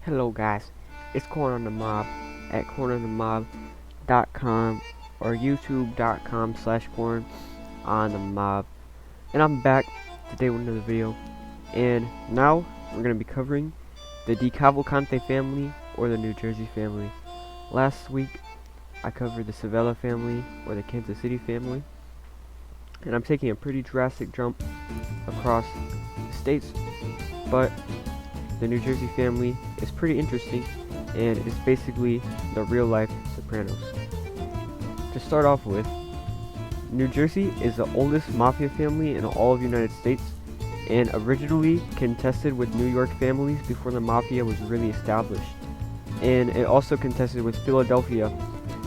Hello guys, it's Corn on the Mob at cornonthemob.com or youtube.com/corn on the mob. And I'm back today with another video. And now we're going to be covering the DeCavalcante family or the New Jersey family. Last week I covered the Savella family or the Kansas City family. And I'm taking a pretty drastic jump across the states, but the New Jersey family is pretty interesting, and it's basically the real-life Sopranos. To start off with, New Jersey is the oldest mafia family in all of the United States, and originally contested with New York families before the mafia was really established. And it also contested with Philadelphia,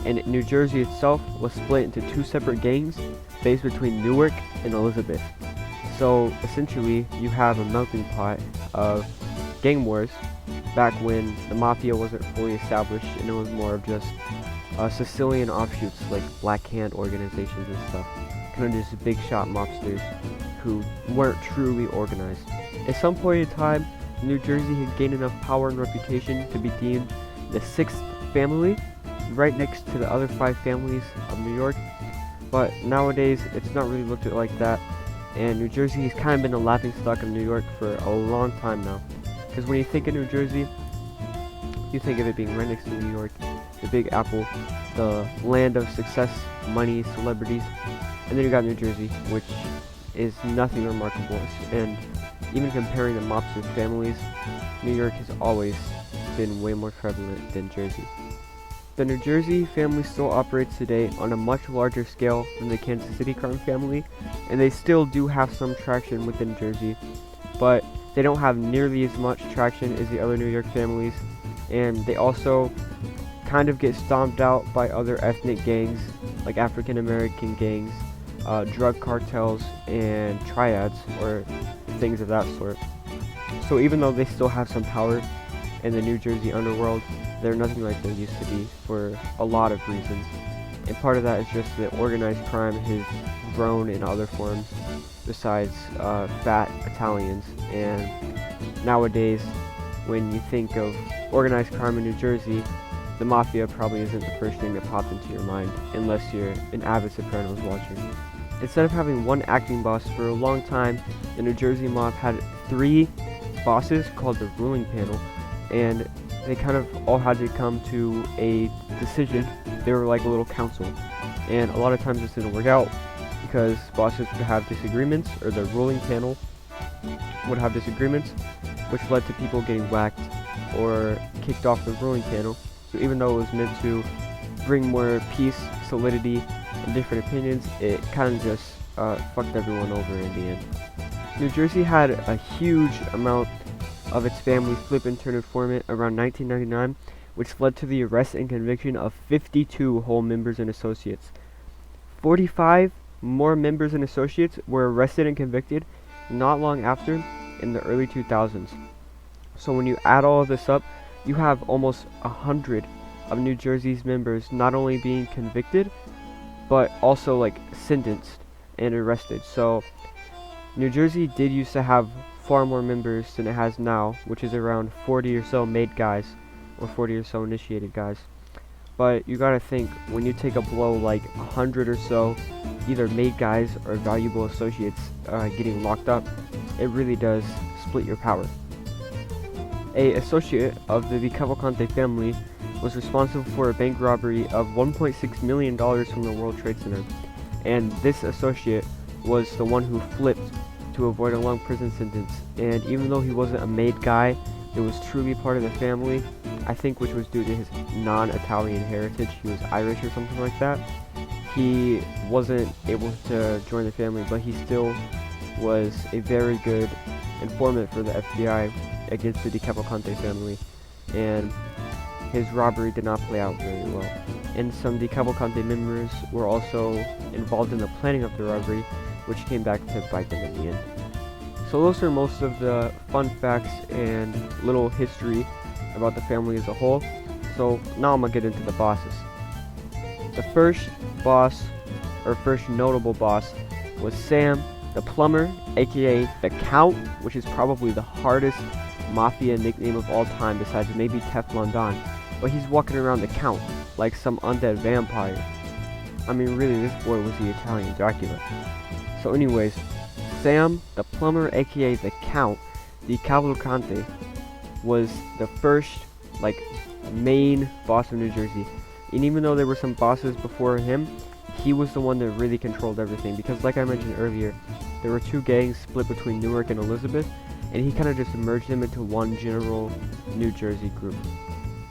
and New Jersey itself was split into two separate gangs based between Newark and Elizabeth. So essentially, you have a melting pot of gang wars back when the mafia wasn't fully established and it was more of just Sicilian offshoots like Black Hand organizations and stuff, kind of just big shot mobsters who weren't truly organized. At some point in time, New Jersey had gained enough power and reputation to be deemed the sixth family, right next to the other five families of New York, but nowadays it's not really looked at like that, and New Jersey has kind of been the laughingstock of New York for a long time now. Because when you think of New Jersey, you think of it being right next to New York, the Big Apple, the land of success, money, celebrities, and then you got New Jersey, which is nothing remarkable. And even comparing the mobster families, New York has always been way more prevalent than Jersey. The New Jersey family still operates today on a much larger scale than the Kansas City crime family, and they still do have some traction within Jersey, but they don't have nearly as much traction as the other New York families, and they also kind of get stomped out by other ethnic gangs like African American gangs, drug cartels, and triads, or things of that sort. So even though they still have some power in the New Jersey underworld, they're nothing like they used to be for a lot of reasons. And part of that is just that organized crime has grown in other forms besides fat Italians, and nowadays when you think of organized crime in New Jersey, the mafia probably isn't the first thing that pops into your mind unless you're an avid Sopranos watcher. Instead of having one acting boss for a long time, the New Jersey mob had three bosses called the ruling panel, and they kind of all had to come to a decision. They were like a little council, and a lot of times this didn't work out because bosses would have disagreements, or the ruling panel would have disagreements, which led to people getting whacked or kicked off the ruling panel. So even though it was meant to bring more peace, solidity, and different opinions, it kind of just fucked everyone over in the end. New Jersey had a huge amount of its family flip and turn informant around 1999, which led to the arrest and conviction of 52 whole members and associates. 45 more members and associates were arrested and convicted not long after, in the early 2000s. So when you add all of this up, you have almost 100 of New Jersey's members not only being convicted, but also like sentenced and arrested. So New Jersey did used to have far more members than it has now, which is around 40 or so made guys, or 40 or so initiated guys. But you gotta think, when you take a blow like 100 or so either made guys or valuable associates getting locked up, it really does split your power. A associate of the DeCavalcante family was responsible for a bank robbery of $1.6 million from the World Trade Center, and this associate was the one who flipped to avoid a long prison sentence. And even though he wasn't a made guy, it was truly part of the family, I think, which was due to his non-Italian heritage. He was Irish or something like that. He wasn't able to join the family, but he still was a very good informant for the FBI against the DeCavalcante family, and his robbery did not play out very well. And some DeCavalcante members were also involved in the planning of the robbery, which came back to bite them in the end. So those are most of the fun facts and little history about the family as a whole. So now I'm gonna get into the bosses. The first boss, or first notable boss, was Sam the plumber, aka the Count, which is probably the hardest mafia nickname of all time besides maybe Teflon Don, but he's walking around the Count like some undead vampire. I mean, really, this boy was the Italian Dracula. So anyways, Sam, the plumber, aka the Count, DeCavalcante, was the first, like, main boss of New Jersey. And even though there were some bosses before him, he was the one that really controlled everything. Because like I mentioned earlier, there were two gangs split between Newark and Elizabeth, and he kind of just merged them into one general New Jersey group.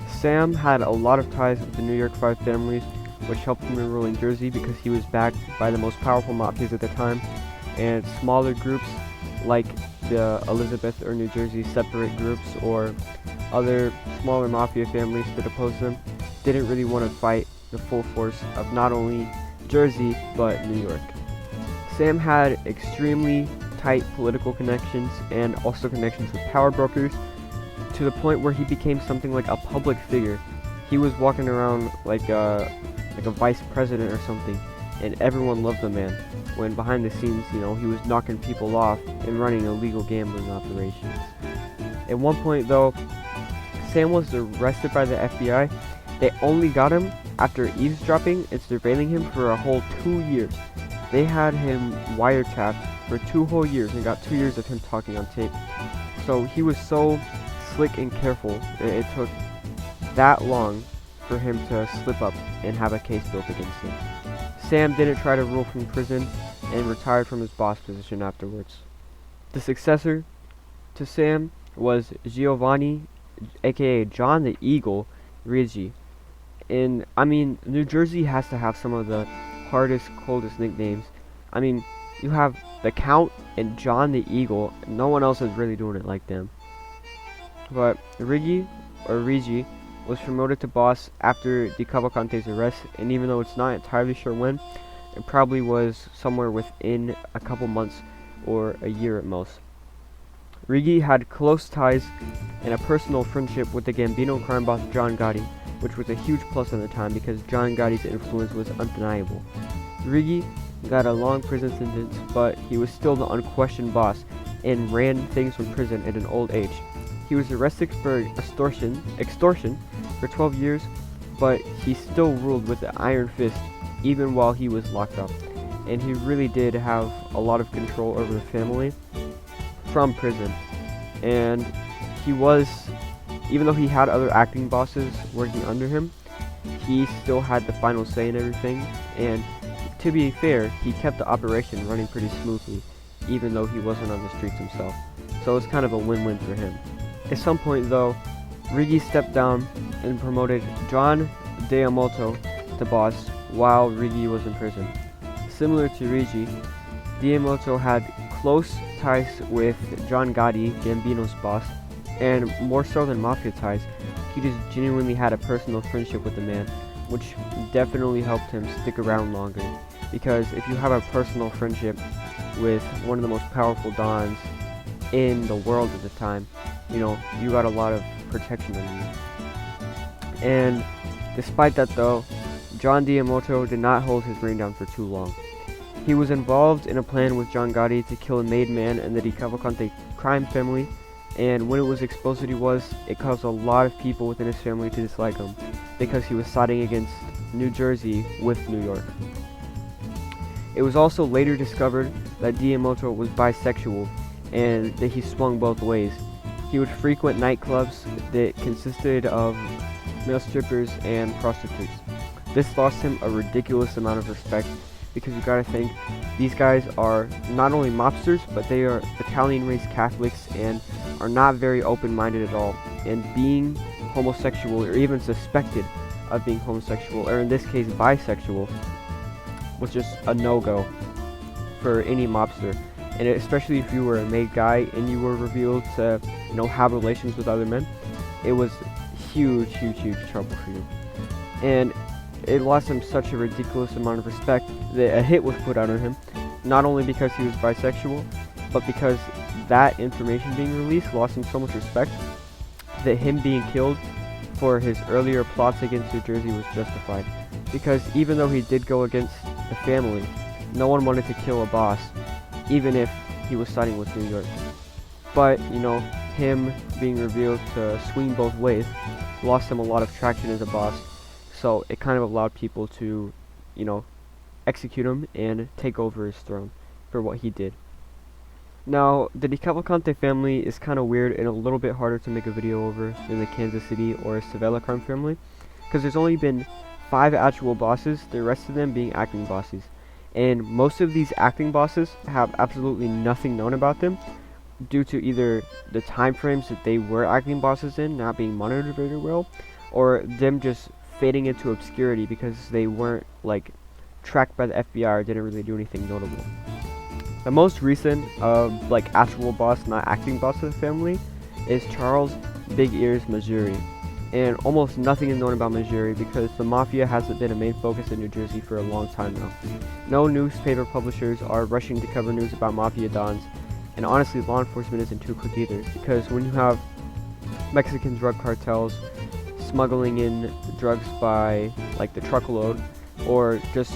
Sam had a lot of ties with the New York Five families, which helped him in ruling Jersey because he was backed by the most powerful mafias at the time, and smaller groups like the Elizabeth or New Jersey separate groups or other smaller mafia families that opposed them didn't really want to fight the full force of not only Jersey but New York. Sam had extremely tight political connections and also connections with power brokers, to the point where he became something like a public figure. He was walking around like a vice president or something, and everyone loved the man, when behind the scenes, you know, he was knocking people off and running illegal gambling operations. At one point though, Sam was arrested by the FBI. They only got him after eavesdropping and surveilling him for a whole 2 years. They had him wiretapped for 2 whole years and got 2 years of him talking on tape. So he was so slick and careful, it took that long for him to slip up and have a case built against him. Sam didn't try to rule from prison and retired from his boss position afterwards. The successor to Sam was Giovanni, aka John the Eagle, Ricci. And I mean, New Jersey has to have some of the hardest, coldest nicknames. I mean, you have the Count and John the Eagle. No one else is really doing it like them. But Ricci was promoted to boss after DeCavalcante's arrest, and even though it's not entirely sure when, it probably was somewhere within a couple months or a year at most. Ricci had close ties and a personal friendship with the Gambino crime boss John Gotti, which was a huge plus at the time because John Gotti's influence was undeniable. Ricci got a long prison sentence, but he was still the unquestioned boss and ran things from prison at an old age. He was arrested for extortion for 12 years, but he still ruled with an iron fist even while he was locked up. And he really did have a lot of control over the family from prison. And he was, even though he had other acting bosses working under him, he still had the final say in everything. And to be fair, he kept the operation running pretty smoothly, even though he wasn't on the streets himself. So it's kind of a win-win for him. At some point though, Ricci stepped down and promoted John D'Amato to boss while Ricci was in prison. Similar to Ricci, D'Amato had close ties with John Gotti, Gambino's boss, and more so than mafia ties, he just genuinely had a personal friendship with the man, which definitely helped him stick around longer. Because if you have a personal friendship with one of the most powerful dons in the world at the time, you know, you got a lot of protection on you. And despite that though, John D'Amato did not hold his reign down for too long. He was involved in a plan with John Gotti to kill a made man and the DeCavalcante crime family, and when it was exposed that he was, it caused a lot of people within his family to dislike him, because he was siding against New Jersey with New York. It was also later discovered that D'Amato was bisexual, and that he swung both ways. He would frequent nightclubs that consisted of male strippers and prostitutes. This lost him a ridiculous amount of respect, because you gotta think, these guys are not only mobsters, but they are Italian race Catholics and are not very open-minded at all. And being homosexual, or even suspected of being homosexual, or in this case bisexual, was just a no-go for any mobster. And especially if you were a made guy and you were revealed to, you know, have relations with other men, it was huge trouble for you. And it lost him such a ridiculous amount of respect that a hit was put out on him, not only because he was bisexual, but because that information being released lost him so much respect that him being killed for his earlier plots against New Jersey was justified. Because even though he did go against the family, no one wanted to kill a boss, even if he was siding with New York. But, you know, him being revealed to swing both ways lost him a lot of traction as a boss, so it kind of allowed people to, you know, execute him and take over his throne for what he did. Now, the DeCavalcante family is kind of weird and a little bit harder to make a video over than the Kansas City or DeCavalcante family, because there's only been 5 actual bosses, the rest of them being acting bosses. And most of these acting bosses have absolutely nothing known about them, due to either the time frames that they were acting bosses in not being monitored very well, or them just fading into obscurity because they weren't like tracked by the FBI or didn't really do anything notable. The most recent like actual boss, not acting boss of the family, is Charles Big Ears Missouri. And almost nothing is known about Missouri because the Mafia hasn't been a main focus in New Jersey for a long time now. No newspaper publishers are rushing to cover news about Mafia Dons, and honestly law enforcement isn't too quick either, because when you have Mexican drug cartels smuggling in drugs by like the truckload, or just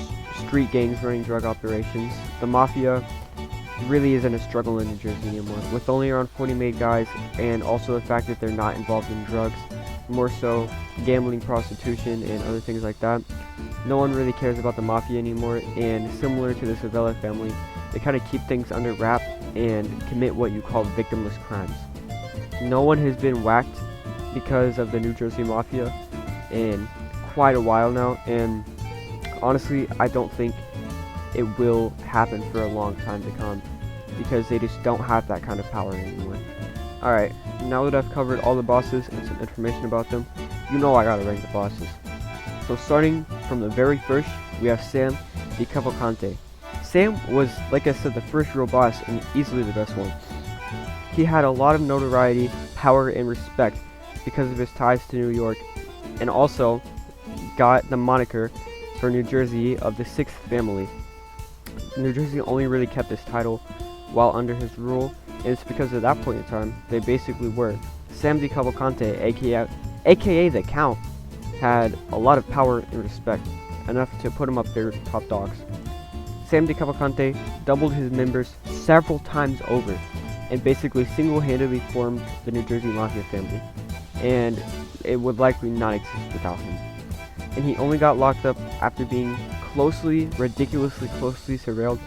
street gangs running drug operations, the Mafia really isn't a struggle in New Jersey anymore, with only around 40 made guys, and also the fact that they're not involved in drugs, more so gambling, prostitution, and other things like that. No one really cares about the Mafia anymore, and similar to the Savella family, they kind of keep things under wrap and commit what you call victimless crimes. No one has been whacked because of the New Jersey Mafia in quite a while now, and honestly I don't think it will happen for a long time to come, because they just don't have that kind of power anymore. Alright, now that I've covered all the bosses and some information about them, you know I gotta rank the bosses. So starting from the very first, we have Sam DeCavalcante. Sam was, like I said, the first real boss and easily the best one. He had a lot of notoriety, power, and respect because of his ties to New York, and also got the moniker for New Jersey of the Sixth Family. New Jersey only really kept this title while under his rule, and it's because at that point in time, they basically were. Sam DeCavalcante, aka the Count, had a lot of power and respect, enough to put him up there with top dogs. Sam DeCavalcante doubled his members several times over, and basically single-handedly formed the New Jersey Mafia family, and it would likely not exist without him. And he only got locked up after being ridiculously closely surveilled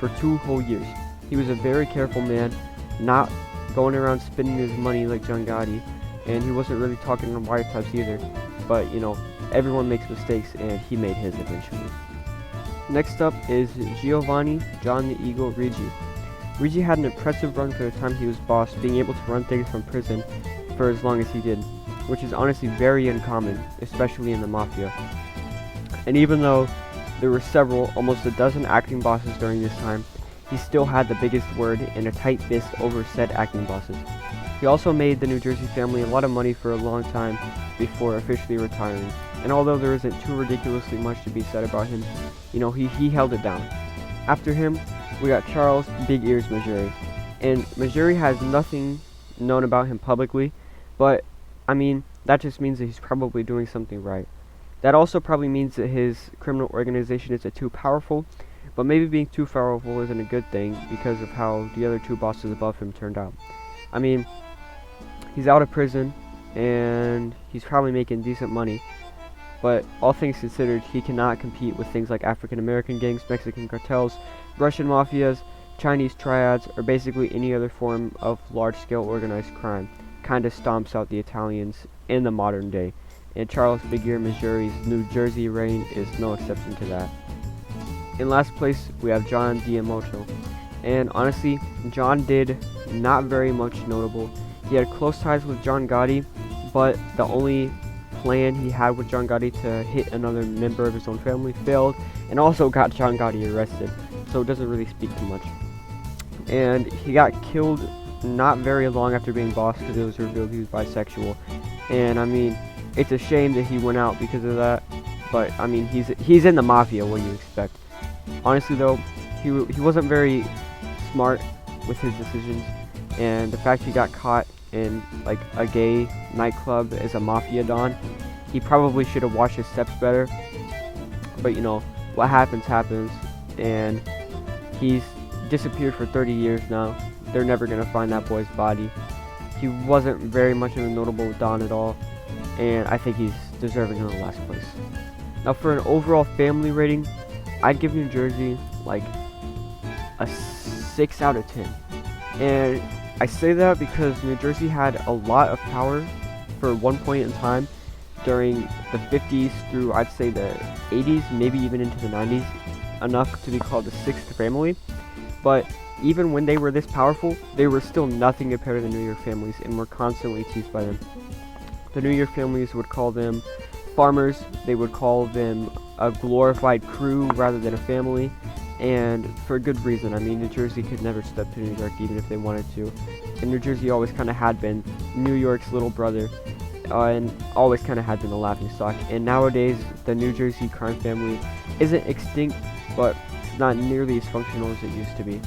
for 2 whole years. He was a very careful man, not going around spending his money like John Gotti, and he wasn't really talking on wiretaps either, but you know, everyone makes mistakes, and he made his eventually. Next up is Giovanni John the Eagle Ricci. Ricci had an impressive run for the time he was boss, being able to run things from prison for as long as he did, which is honestly very uncommon, especially in the Mafia. And even though there were almost a dozen acting bosses during this time, he still had the biggest word and a tight fist over said acting bosses. He also made the New Jersey family a lot of money for a long time before officially retiring, and although there isn't too ridiculously much to be said about him, you know, he held it down. After him, we got Charles Big Ears Missouri, and Missouri has nothing known about him publicly, but I mean, that just means that he's probably doing something right. That also probably means that his criminal organization isn't too powerful, but maybe being too powerful isn't a good thing because of how the other 2 bosses above him turned out. I mean, he's out of prison, and he's probably making decent money, but all things considered, he cannot compete with things like African American gangs, Mexican cartels, Russian mafias, Chinese triads, or basically any other form of large-scale organized crime. Kinda stomps out the Italians in the modern day, and Charles Big Ear Missouri's New Jersey reign is no exception to that. In last place, we have John D'Amato, and honestly, John did not very much notable. He had close ties with John Gotti, but the only plan he had with John Gotti to hit another member of his own family failed, and also got John Gotti arrested, so it doesn't really speak too much. And he got killed not very long after being boss because it was revealed he was bisexual, and I mean, it's a shame that he went out because of that, but I mean, he's in the Mafia, what do you expect? Honestly though, he wasn't very smart with his decisions, and the fact he got caught in like a gay nightclub as a Mafia Don, he probably should have watched his steps better, but you know, what happens, and he's disappeared for 30 years now. They're never gonna find that boy's body, He wasn't very much of a notable Don at all, and I think he's deserving of the last place. Now for an overall family rating, I'd give New Jersey like a 6 out of 10. And I say that because New Jersey had a lot of power for one point in time during the 50s through, I'd say, the 80s, maybe even into the 90s, enough to be called the sixth family. But even when they were this powerful, they were still nothing compared to the New York families and were constantly teased by them. The New York families would call them farmers, they would call them a glorified crew rather than a family, and for good reason. I mean, New Jersey could never step to New York even if they wanted to, and New Jersey always kind of had been New York's little brother, and always kind of had been the laughingstock. And nowadays, the New Jersey crime family isn't extinct, but it's not nearly as functional as it used to be.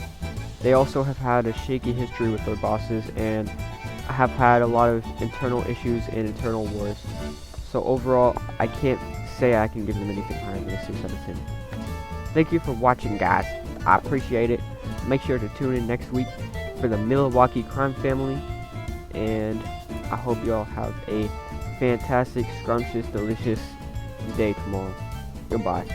They also have had a shaky history with their bosses and have had a lot of internal issues and internal wars. So overall, I can't say I can give them anything higher than a 6 out of 10. Thank you for watching, guys. I appreciate it. Make sure to tune in next week for the Milwaukee crime family, and I hope you all have a fantastic, scrumptious, delicious day tomorrow. Goodbye.